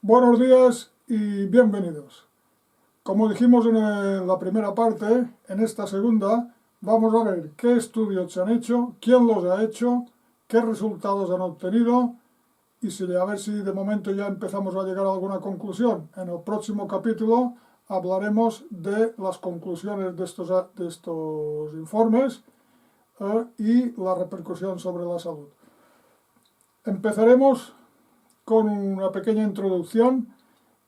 Buenos días y bienvenidos. Como dijimos en la primera parte, en esta segunda vamos a ver qué estudios se han hecho, quién los ha hecho, qué resultados han obtenido y a ver si de momento ya empezamos a llegar a alguna conclusión. En el próximo capítulo hablaremos de las conclusiones de estos informes y la repercusión sobre la salud. Empezaremos con una pequeña introducción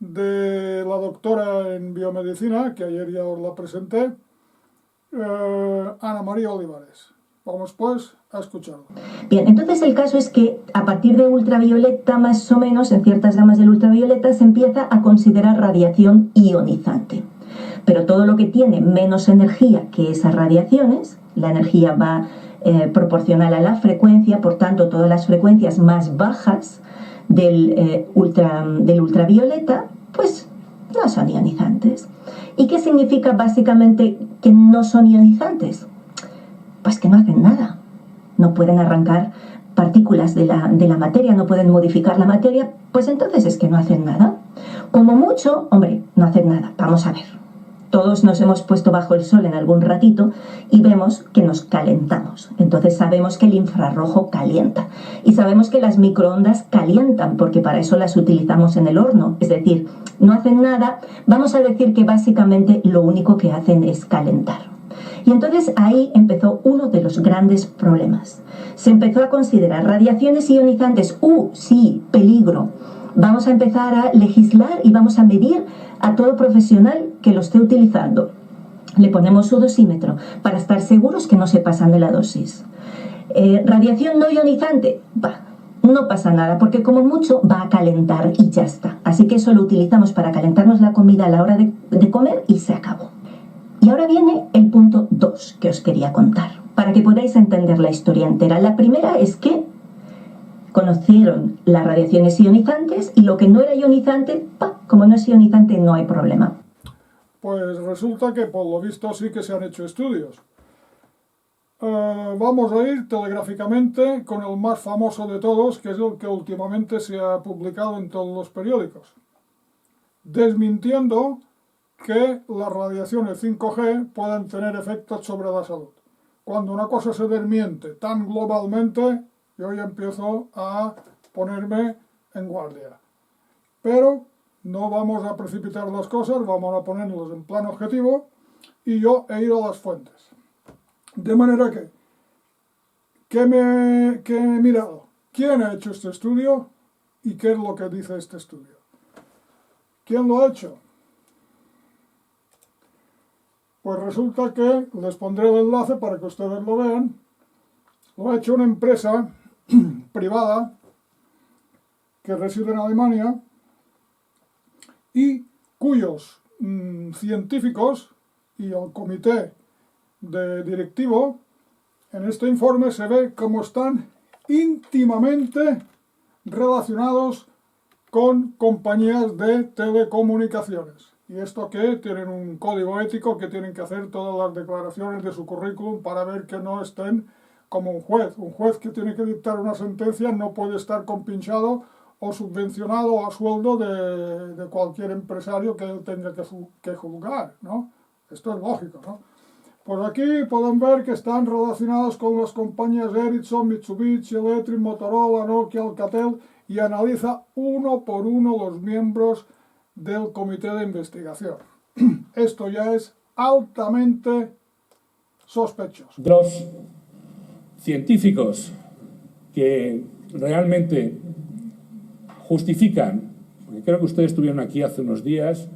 de la doctora en biomedicina, que ayer ya os la presenté, Ana María Olivares. Vamos pues a escucharlo. Bien, entonces el caso es que a partir de ultravioleta, más o menos, en ciertas gamas del ultravioleta, se empieza a considerar radiación ionizante. Pero todo lo que tiene menos energía que esas radiaciones, la energía va proporcional a la frecuencia, por tanto, todas las frecuencias más bajas del ultravioleta, pues no son ionizantes. ¿Y qué significa básicamente que no son ionizantes? Pues que no hacen nada. No pueden arrancar partículas de la materia, no pueden modificar la materia, pues entonces es que no hacen nada. Como mucho, hombre, no hacen nada. Vamos a ver. Todos nos hemos puesto bajo el sol en algún ratito y vemos que nos calentamos. Entonces sabemos que el infrarrojo calienta. Y sabemos que las microondas calientan, porque para eso las utilizamos en el horno. Es decir, no hacen nada. Vamos a decir que básicamente lo único que hacen es calentar. Y entonces ahí empezó uno de los grandes problemas. Se empezó a considerar radiaciones ionizantes. Sí, peligro. Vamos a empezar a legislar y vamos a medir a todo profesional que lo esté utilizando. Le ponemos su dosímetro para estar seguros que no se pasan de la dosis. Radiación no ionizante, no pasa nada, porque como mucho va a calentar y ya está. Así que eso lo utilizamos para calentarnos la comida a la hora de comer y se acabó. Y ahora viene el punto 2 que os quería contar, para que podáis entender la historia entera. La primera es que conocieron las radiaciones ionizantes y lo que no era ionizante, como no es ionizante no hay problema. Pues resulta que por lo visto sí que se han hecho estudios. Vamos a ir telegráficamente con el más famoso de todos, que es el que últimamente se ha publicado en todos los periódicos, desmintiendo que las radiaciones 5G puedan tener efectos sobre la salud. Cuando una cosa se desmiente tan globalmente, yo ya empiezo a ponerme en guardia. Pero no vamos a precipitar las cosas, vamos a ponerlas en plan objetivo y yo he ido a las fuentes. De manera que he mirado quién ha hecho este estudio y qué es lo que dice este estudio. ¿Quién lo ha hecho? Pues resulta que les pondré el enlace para que ustedes lo vean. Lo ha hecho una empresa privada que reside en Alemania y cuyos científicos y el comité directivo en este informe se ve cómo están íntimamente relacionados con compañías de telecomunicaciones. Y esto que tienen un código ético que tienen que hacer todas las declaraciones de su currículum para ver que no estén como un juez. Un juez que tiene que dictar una sentencia no puede estar compinchado o subvencionado a sueldo de cualquier empresario que él tenga que juzgar, ¿no? Esto es lógico, ¿no? Pues aquí pueden ver que están relacionados con las compañías Ericsson, Mitsubishi, Electric, Motorola, Nokia, Alcatel, y analiza uno por uno los miembros del comité de investigación. Esto ya es altamente sospechoso. Los científicos que realmente justifican, porque creo que ustedes estuvieron aquí hace unos días,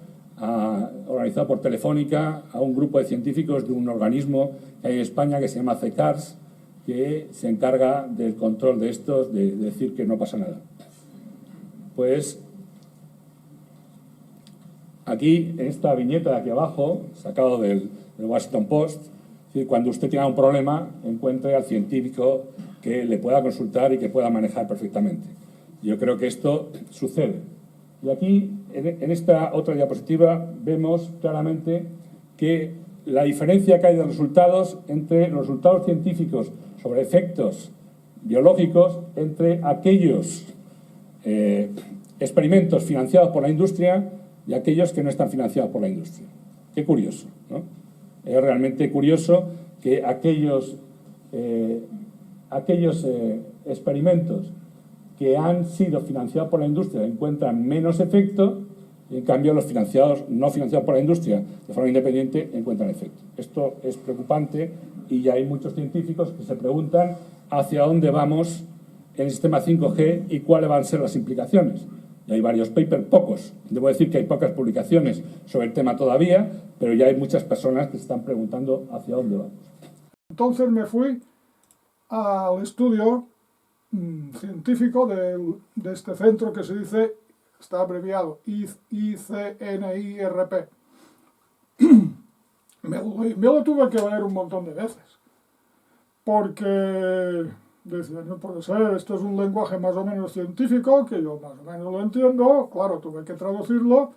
organizado por Telefónica, a un grupo de científicos de un organismo que hay en España que se llama CECARS, que se encarga del control de estos, de decir que no pasa nada. Pues aquí, en esta viñeta de aquí abajo, sacado del Washington Post, es decir, cuando usted tenga un problema, encuentre al científico que le pueda consultar y que pueda manejar perfectamente. Yo creo que esto sucede. Y aquí, en esta otra diapositiva, vemos claramente que la diferencia que hay de resultados entre los resultados científicos sobre efectos biológicos entre aquellos experimentos financiados por la industria y aquellos que no están financiados por la industria. Qué curioso, ¿no? Es realmente curioso que aquellos experimentos que han sido financiados por la industria encuentran menos efecto y en cambio los no financiados por la industria de forma independiente encuentran efecto. Esto es preocupante y ya hay muchos científicos que se preguntan hacia dónde vamos en el sistema 5G y cuáles van a ser las implicaciones. Y hay varios papers, pocos. Debo decir que hay pocas publicaciones sobre el tema todavía, pero ya hay muchas personas que se están preguntando hacia dónde vamos. Entonces me fui al estudio científico de este centro que se dice, está abreviado, ICNIRP. Me lo tuve que leer un montón de veces, porque decía, no puede ser, esto es un lenguaje más o menos científico, que yo más o menos lo entiendo, claro, tuve que traducirlo,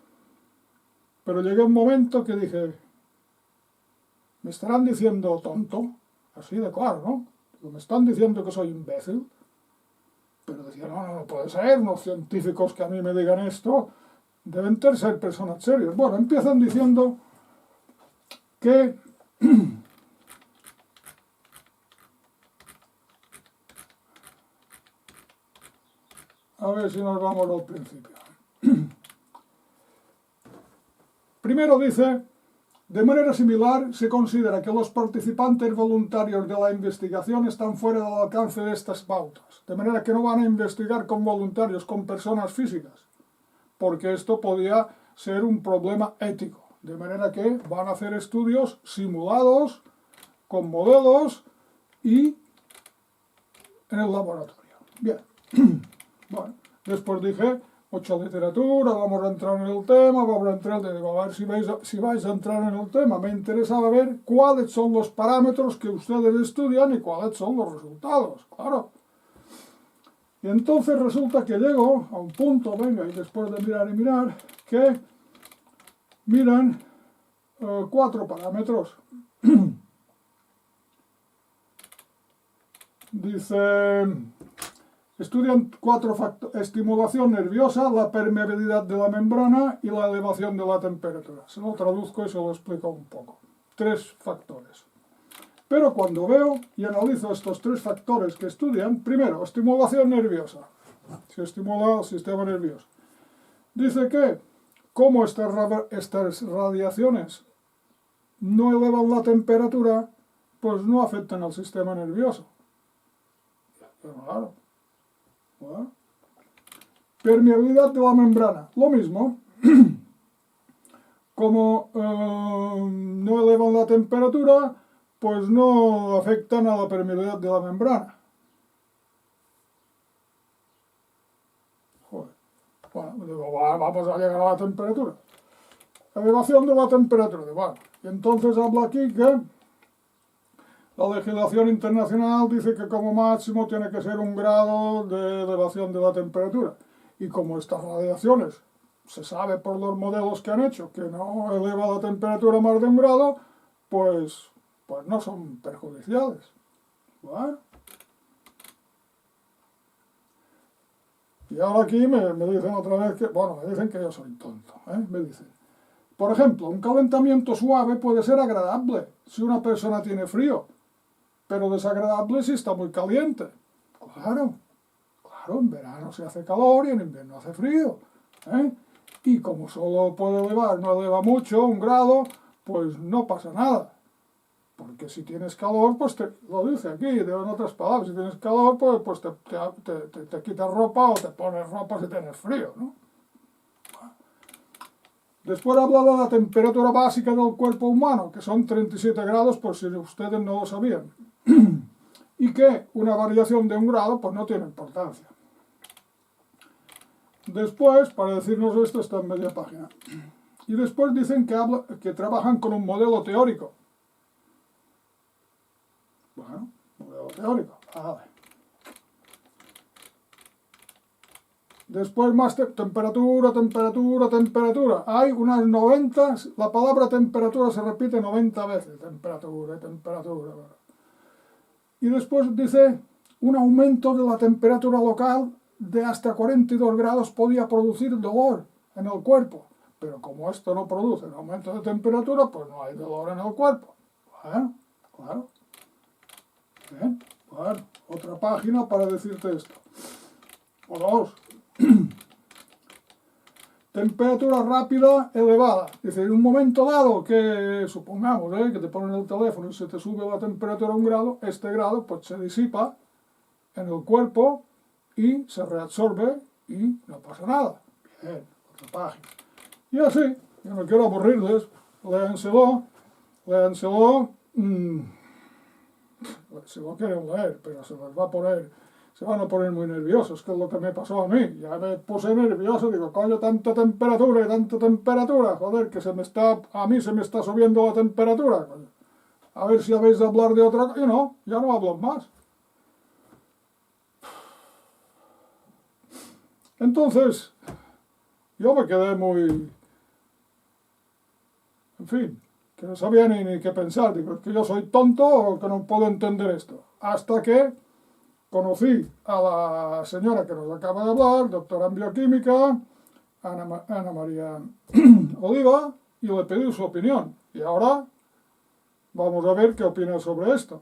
pero llegué a un momento que dije, me estarán diciendo tonto, así de claro, ¿no? Me están diciendo que soy imbécil, pero decía, no puede ser, unos científicos que a mí me digan esto, deben ser personas serias. Bueno, empiezan diciendo que a ver si nos vamos al principio. Primero dice, de manera similar, se considera que los participantes voluntarios de la investigación están fuera del alcance de estas pautas, de manera que no van a investigar con voluntarios, con personas físicas, porque esto podía ser un problema ético, de manera que van a hacer estudios simulados, con modelos y en el laboratorio. Bien. Bueno, después dije, mucha literatura, vamos a entrar en el tema, vamos a entrar, digo, a ver si vais a entrar en el tema. Me interesaba ver cuáles son los parámetros que ustedes estudian y cuáles son los resultados, claro. Y entonces resulta que llego a un punto, venga, y después de mirar y mirar, que miran 4 parámetros. Dice, estudian 4 factores: estimulación nerviosa, la permeabilidad de la membrana y la elevación de la temperatura. Se lo traduzco y se lo explico un poco. 3 factores. Pero cuando veo y analizo estos 3 factores que estudian, primero, estimulación nerviosa. Se estimula el sistema nervioso. Dice que, como estas radiaciones no elevan la temperatura, pues no afectan al sistema nervioso. Pero claro. Bueno. Permeabilidad de la membrana. Lo mismo. Como no elevan la temperatura, pues no afectan a la permeabilidad de la membrana. Joder. Bueno, digo, vamos a llegar a la temperatura. Elevación de la temperatura. Bueno, y entonces habla aquí que la legislación internacional dice que como máximo tiene que ser 1 grado de elevación de la temperatura. Y como estas radiaciones se sabe por los modelos que han hecho que no eleva la temperatura más de 1 grado, pues no son perjudiciales. Bueno. Y ahora aquí me dicen otra vez que, me dicen que yo soy tonto, me dicen. Por ejemplo, un calentamiento suave puede ser agradable si una persona tiene frío, pero desagradable si está muy caliente. Claro, en verano se hace calor y en invierno hace frío. Y como solo puede elevar, no eleva mucho, 1 grado, pues no pasa nada. Porque si tienes calor, pues lo dice aquí, en otras palabras, si tienes calor, pues te quitas ropa o te pones ropa si tienes frío, ¿no? Después habla de la temperatura básica del cuerpo humano, que son 37 grados, por si ustedes no lo sabían. Y que una variación de 1 grado, pues no tiene importancia. Después, para decirnos esto, está en media página. Y después dicen que trabajan con un modelo teórico. Bueno, modelo teórico. Después más temperatura. Hay unas 90, la palabra temperatura se repite 90 veces. Temperatura. Y después dice un aumento de la temperatura local de hasta 42 grados podía producir dolor en el cuerpo. Pero como esto no produce un aumento de temperatura, pues no hay dolor en el cuerpo. Bueno, claro. Bien, bueno, otra página para decirte esto. O dos. Temperatura rápida elevada. Dice, en un momento dado que, supongamos, que te ponen el teléfono y se te sube la temperatura a 1 grado, este grado pues se disipa en el cuerpo y se reabsorbe y no pasa nada. Bien, otra página. Y así, yo no quiero aburrirles, léanselo, si lo quieren leer, pero se les va a poner, se van a poner muy nerviosos, que es lo que me pasó a mí. Ya me puse nervioso, digo, coño, tanta temperatura, joder, que a mí se me está subiendo la temperatura, coño. A ver si habéis de hablar de otra cosa. Y no, ya no hablo más. Entonces, yo me quedé muy... En fin, que no sabía ni qué pensar. Digo, ¿es que yo soy tonto o que no puedo entender esto? Hasta que conocí a la señora que nos acaba de hablar, doctora en bioquímica, Ana María Oliva, y le pedí su opinión. Y ahora vamos a ver qué opina sobre esto.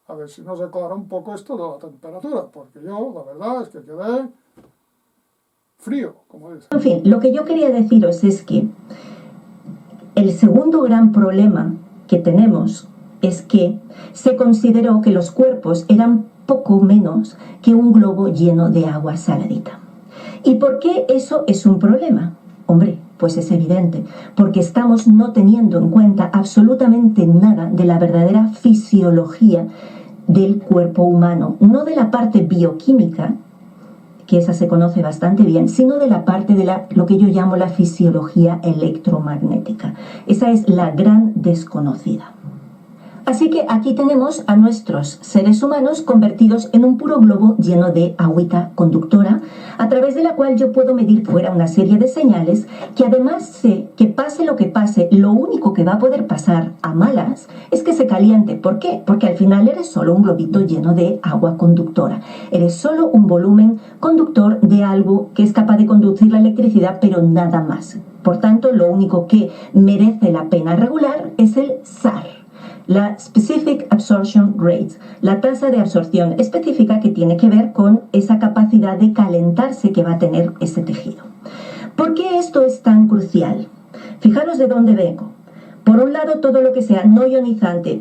A ver si nos aclara un poco esto de la temperatura, porque yo, la verdad, es que quedé frío, como dice. En fin, lo que yo quería deciros es que el segundo gran problema que tenemos es que se consideró que los cuerpos eran poco menos que un globo lleno de agua saladita. ¿Y por qué eso es un problema? Hombre, pues es evidente, porque estamos no teniendo en cuenta absolutamente nada de la verdadera fisiología del cuerpo humano, no de la parte bioquímica, que esa se conoce bastante bien, sino de la parte de lo que yo llamo la fisiología electromagnética. Esa es la gran desconocida. Así que aquí tenemos a nuestros seres humanos convertidos en un puro globo lleno de agüita conductora, a través de la cual yo puedo medir fuera una serie de señales que además sé que pase lo que pase, lo único que va a poder pasar a malas es que se caliente. ¿Por qué? Porque al final eres solo un globito lleno de agua conductora. Eres solo un volumen conductor de algo que es capaz de conducir la electricidad, pero nada más. Por tanto, lo único que merece la pena regular es el SAR. La Specific Absorption Rate, la tasa de absorción específica que tiene que ver con esa capacidad de calentarse que va a tener ese tejido. ¿Por qué esto es tan crucial? Fijaros de dónde vengo. Por un lado, todo lo que sea no ionizante,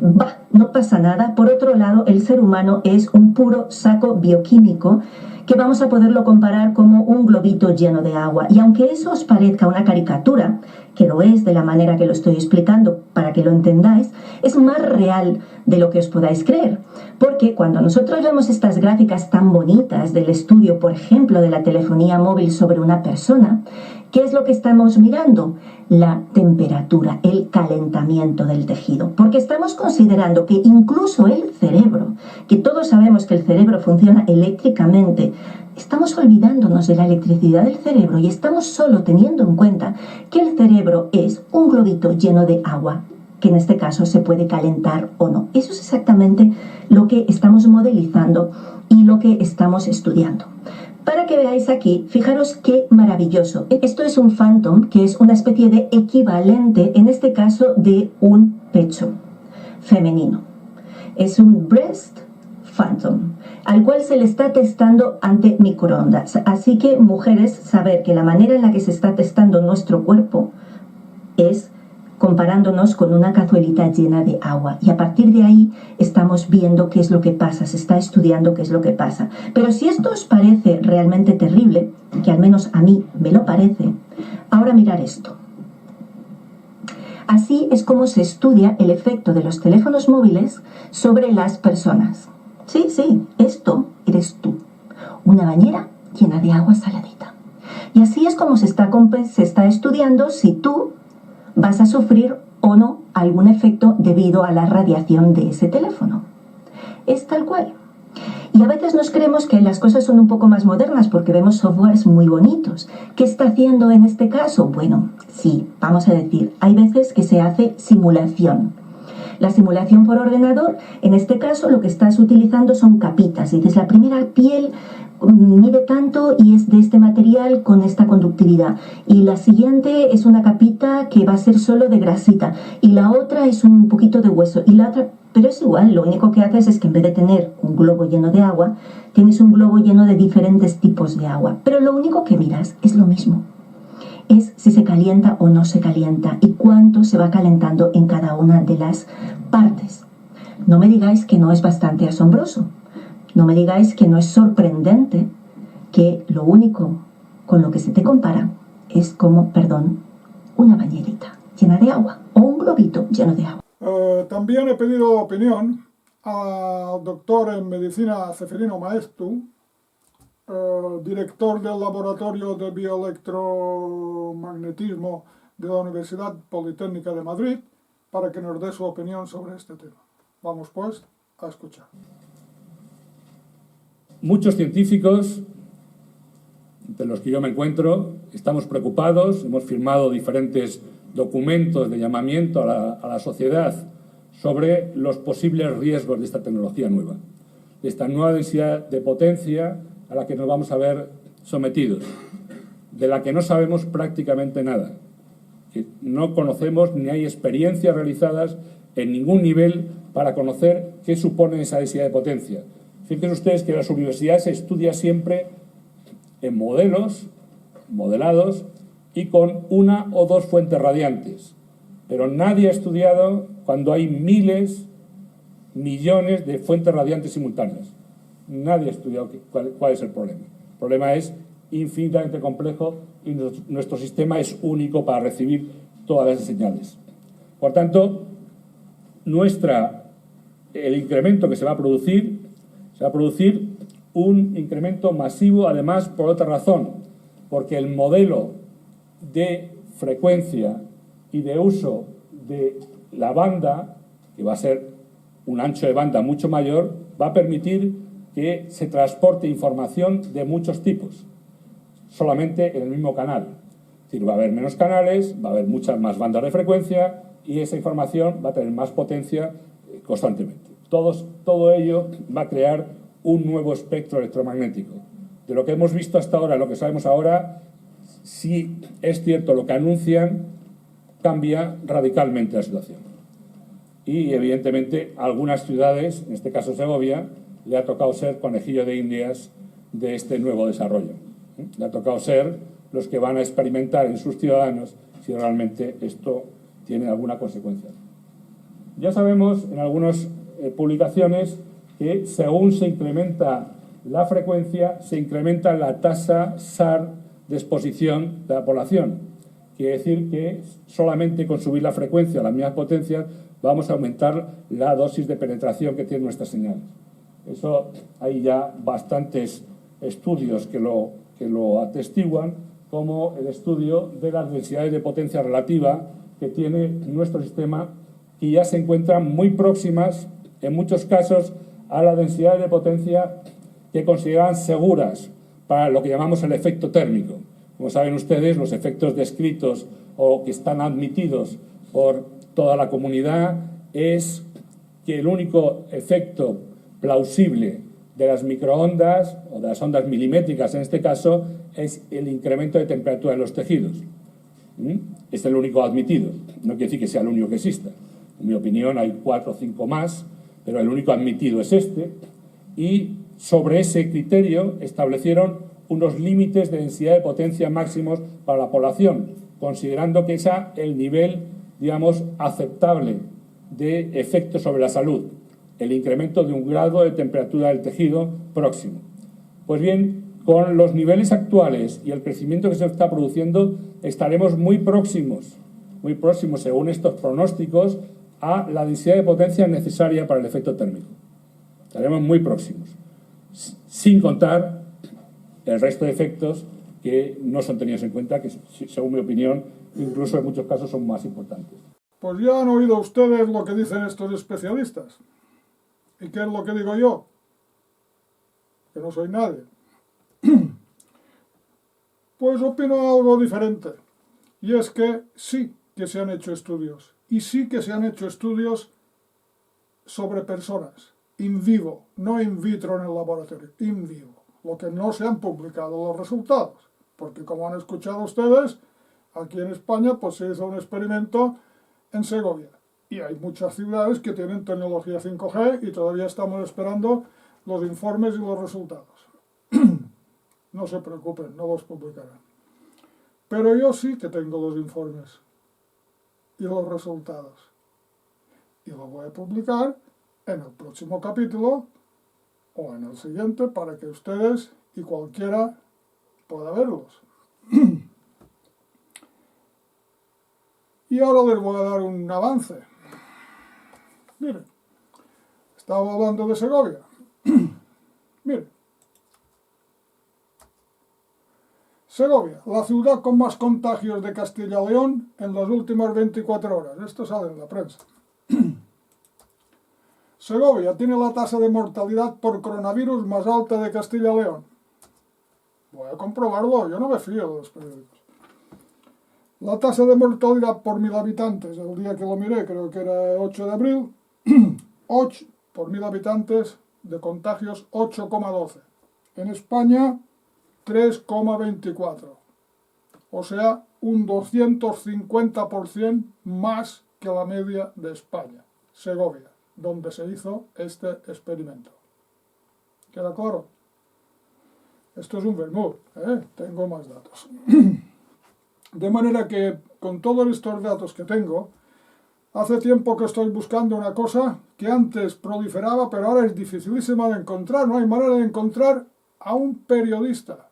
no pasa nada. Por otro lado, el ser humano es un puro saco bioquímico que vamos a poderlo comparar como un globito lleno de agua. Y aunque eso os parezca una caricatura, que lo es de la manera que lo estoy explicando para que lo entendáis, es más real de lo que os podáis creer. Porque cuando nosotros vemos estas gráficas tan bonitas del estudio, por ejemplo, de la telefonía móvil sobre una persona, ¿qué es lo que estamos mirando? La temperatura, el calentamiento del tejido. Porque estamos considerando que incluso el cerebro, que todos sabemos que el cerebro funciona eléctricamente, estamos olvidándonos de la electricidad del cerebro y estamos solo teniendo en cuenta que el cerebro es un globito lleno de agua, que en este caso se puede calentar o no. Eso es exactamente lo que estamos modelizando y lo que estamos estudiando. Para que veáis aquí, fijaros qué maravilloso. Esto es un Phantom, que es una especie de equivalente, en este caso, de un pecho femenino. Es un breast Phantom, al cual se le está testando ante microondas. Así que, mujeres, saber que la manera en la que se está testando nuestro cuerpo es comparándonos con una cazuelita llena de agua. Y a partir de ahí estamos viendo qué es lo que pasa, se está estudiando qué es lo que pasa. Pero si esto os parece realmente terrible, que al menos a mí me lo parece, ahora mirar esto. Así es como se estudia el efecto de los teléfonos móviles sobre las personas. Sí, esto eres tú. Una bañera llena de agua saladita. Y así es como se está estudiando si tú vas a sufrir o no algún efecto debido a la radiación de ese teléfono. Es tal cual. Y a veces nos creemos que las cosas son un poco más modernas porque vemos softwares muy bonitos. ¿Qué está haciendo en este caso? Bueno, sí, vamos a decir, hay veces que se hace simulación. La simulación por ordenador, en este caso lo que estás utilizando son capitas. Dices, la primera piel mide tanto y es de este material con esta conductividad. Y la siguiente es una capita que va a ser solo de grasita. Y la otra es un poquito de hueso. Y la otra, pero es igual, lo único que haces es que en vez de tener un globo lleno de agua, tienes un globo lleno de diferentes tipos de agua. Pero lo único que miras es lo mismo. Es si se calienta o no se calienta y cuánto se va calentando en cada una de las partes. No me digáis que no es bastante asombroso. No me digáis que no es sorprendente que lo único con lo que se te compara es como, perdón, una bañerita llena de agua o un globito lleno de agua. También he pedido opinión al doctor en medicina Ceferino Maestu, director del Laboratorio de Bioelectromagnetismo de la Universidad Politécnica de Madrid, para que nos dé su opinión sobre este tema. Vamos pues a escuchar. Muchos científicos, entre los que yo me encuentro, estamos preocupados, hemos firmado diferentes documentos de llamamiento a la sociedad sobre los posibles riesgos de esta tecnología nueva, de esta nueva densidad de potencia a la que nos vamos a ver sometidos, de la que no sabemos prácticamente nada, que no conocemos ni hay experiencias realizadas en ningún nivel para conocer qué supone esa densidad de potencia. Fíjense ustedes que en las universidades se estudia siempre en modelos, modelados, y con una o dos fuentes radiantes. Pero nadie ha estudiado cuando hay miles, millones de fuentes radiantes simultáneas. Nadie ha estudiado cuál es el problema. El problema es infinitamente complejo y nuestro sistema es único para recibir todas esas señales. Por tanto, el incremento que se va a producir un incremento masivo, además, por otra razón, porque el modelo de frecuencia y de uso de la banda, que va a ser un ancho de banda mucho mayor, va a permitir que se transporte información de muchos tipos, solamente en el mismo canal. Es decir, va a haber menos canales, va a haber muchas más bandas de frecuencia y esa información va a tener más potencia constantemente. Todo ello va a crear un nuevo espectro electromagnético. De lo que hemos visto hasta ahora, lo que sabemos ahora, si es cierto lo que anuncian, cambia radicalmente la situación. Y evidentemente a algunas ciudades, en este caso Segovia, le ha tocado ser conejillo de indias de este nuevo desarrollo. Le ha tocado ser los que van a experimentar en sus ciudadanos si realmente esto tiene alguna consecuencia. Ya sabemos en algunas publicaciones que según se incrementa la frecuencia, se incrementa la tasa SAR de exposición de la población. Quiere decir que solamente con subir la frecuencia a las mismas potencias vamos a aumentar la dosis de penetración que tienen nuestras señales. Eso hay ya bastantes estudios que lo atestiguan, como el estudio de las densidades de potencia relativa que tiene nuestro sistema, y ya se encuentran muy próximas, en muchos casos, a la densidad de potencia que consideran seguras para lo que llamamos el efecto térmico. Como saben ustedes, los efectos descritos o que están admitidos por toda la comunidad es que el único efecto plausible de las microondas o de las ondas milimétricas en este caso es el incremento de temperatura de los tejidos. Es el único admitido, no quiere decir que sea el único que exista. En mi opinión hay 4 o 5 más, pero el único admitido es este, y sobre ese criterio establecieron unos límites de densidad de potencia máximos para la población, considerando que ese es el nivel, digamos, aceptable de efecto sobre la salud, el incremento de 1 grado de temperatura del tejido próximo. Pues bien, con los niveles actuales y el crecimiento que se está produciendo, estaremos muy próximos, según estos pronósticos, a la densidad de potencia necesaria para el efecto térmico. Estaremos muy próximos, sin contar el resto de efectos que no son tenidos en cuenta, que según mi opinión, incluso en muchos casos son más importantes. Pues ya han oído ustedes lo que dicen estos especialistas. ¿Y qué es lo que digo yo? Que no soy nadie. Pues opino algo diferente. Y es que sí que se han hecho estudios. Y sí que se han hecho estudios sobre personas, in vivo, no in vitro en el laboratorio, in vivo. lo que no se han publicado los resultados, porque como han escuchado ustedes, aquí en España pues se hizo un experimento en Segovia, y hay muchas ciudades que tienen tecnología 5G y todavía estamos esperando los informes y los resultados. No se preocupen, no los publicarán. Pero yo sí que tengo los informes y los resultados. Y los voy a publicar en el próximo capítulo o en el siguiente para que ustedes y cualquiera pueda verlos. Y ahora les voy a dar un avance. Miren, estaba hablando de Segovia. Miren. Segovia, la ciudad con más contagios de Castilla y León en las últimas 24 horas. Esto sale en la prensa. Segovia tiene la tasa de mortalidad por coronavirus más alta de Castilla y León. Voy a comprobarlo, yo no me fío de los periódicos. La tasa de mortalidad por 1000 habitantes, el día que lo miré, creo que era 8 de abril, 8 por 1000 habitantes de contagios 8,12. En España 3,24. O sea, un 250% más que la media de España. Segovia, donde se hizo este experimento. ¿Queda claro? Esto es un vermut, ¿eh? Tengo más datos. De manera que, con todos estos datos que tengo, hace tiempo que estoy buscando una cosa que antes proliferaba, pero ahora es dificilísima de encontrar. No hay manera de encontrar a un periodista.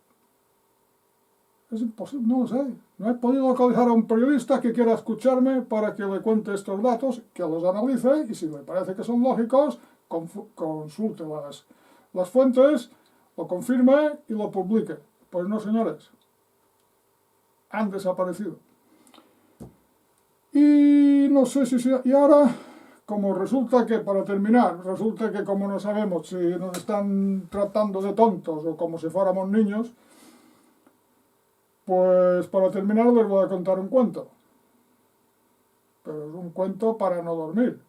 Es imposible, no lo sé. No he podido localizar a un periodista que quiera escucharme para que le cuente estos datos, que los analice y si le parece que son lógicos, consulte las fuentes, lo confirme y lo publique. Pues no, señores. Han desaparecido. Y no sé si... Y ahora, como resulta que, para terminar, resulta que como no sabemos si nos están tratando de tontos o como si fuéramos niños, pues para terminar les voy a contar un cuento. Pero es un cuento para no dormir.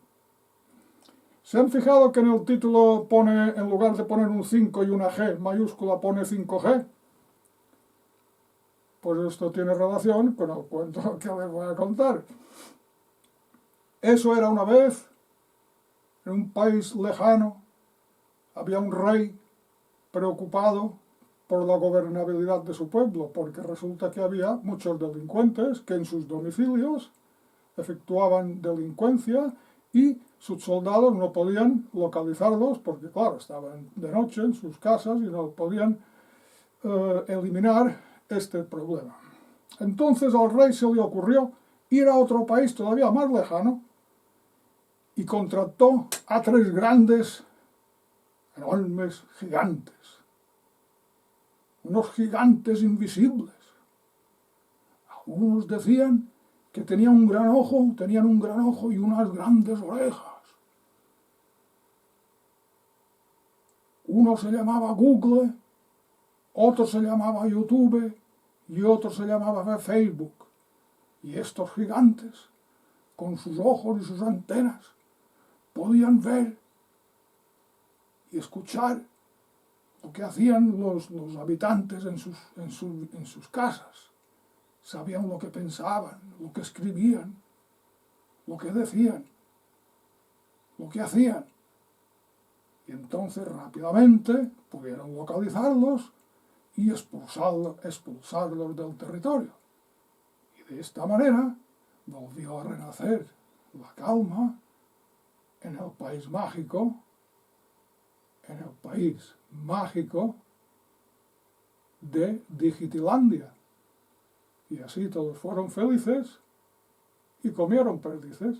¿Se han fijado que en el título pone, en lugar de poner un 5 y una G mayúscula, pone 5G? Pues esto tiene relación con el cuento que les voy a contar. Eso era una vez, en un país lejano, había un rey preocupado por la gobernabilidad de su pueblo, porque resulta que había muchos delincuentes que en sus domicilios efectuaban delincuencia y sus soldados no podían localizarlos porque, claro, estaban de noche en sus casas y no podían eliminar este problema. Entonces al rey se le ocurrió ir a otro país todavía más lejano y contrató a 3 grandes, enormes gigantes, unos gigantes invisibles. Algunos decían que tenían un gran ojo y unas grandes orejas. Uno se llamaba Google, otro se llamaba YouTube y otro se llamaba Facebook. Y estos gigantes, con sus ojos y sus antenas, podían ver y escuchar lo que hacían los habitantes en sus casas. Sabían lo que pensaban, lo que escribían, lo que decían, lo que hacían. Y entonces rápidamente pudieron localizarlos y expulsarlos del territorio. Y de esta manera volvió a renacer la calma en el país mágico, de Digitilandia. Y así todos fueron felices y comieron perdices.